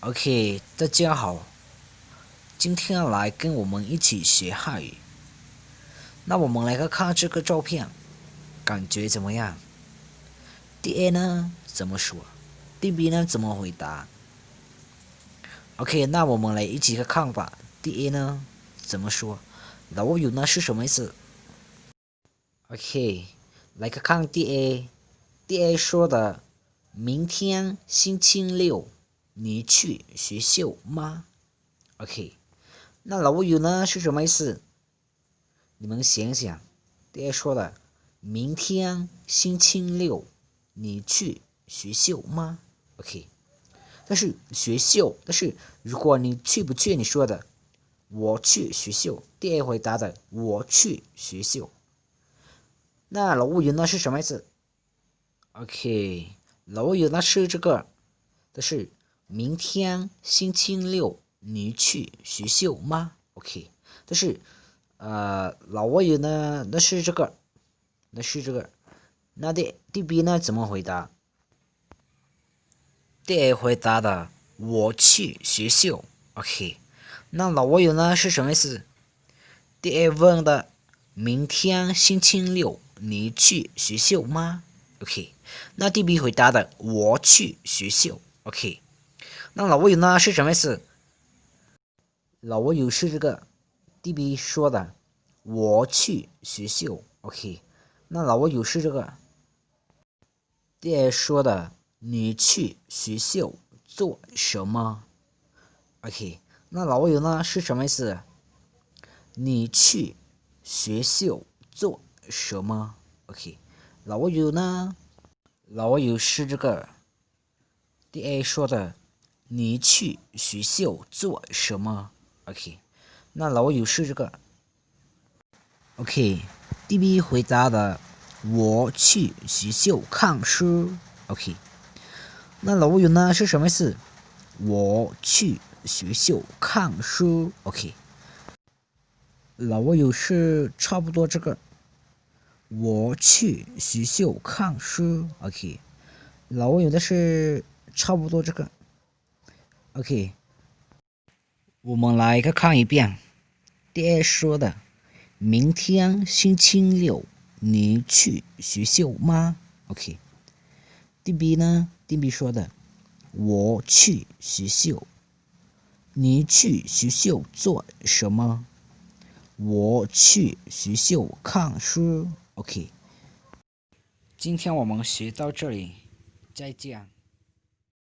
OK， 大家好，今天来跟我们一起学汉语。那我们来看这个照片，感觉怎么样？第 A 呢怎么说？第 B 呢怎么回答 ？OK， 那我们来一起看吧。第 A 呢怎么说？老友呢是什么意思 ？OK， 来看第 A。第 A 说的，明天星期六，你去学校吗？OK，那老友呢是什么意思？你们想想，第 A 说的，明天星期六，你去学校吗？OK，但是学校，但是如果你去不去，你说的我去学校，第 A 回答的我去学校，那老友呢是什么意思？OK， 老友呢是这个，但是明天星期六你去学校吗 ？OK， 但是老友呢那是这个，那第 B 呢怎么回答？第 A 回答的我去学校 ，OK， 那老友呢是什么意思？第 A 问的明天星期六你去学校吗？OK， 那第 B 回答的我去学校 ，OK， 那老友呢是什么意思？老友是这个第 B 说的我去学校 ，OK， 那老友是这个第 A 说的你去学校做什么 ？OK， 那老友呢是什么意思？你去学校做什么 ？OK， 老友呢？老友是这个 D A 说的，你去学校做什么 ？OK， 那老友是这个 OK，D B 回答的，我去学校看书 OK， 那老友呢是什么意思？我去学校看书 OK。老友是差不多这个，我去学校看书 ，OK。老友的是差不多这个，OK。我们来看一遍，第二说的，明天星期六，你去学校吗 ？OK。第 B 呢？第 B 说的，我去学校，你去学校做什么？我去学校看书 ，OK。今天我们学到这里，再见。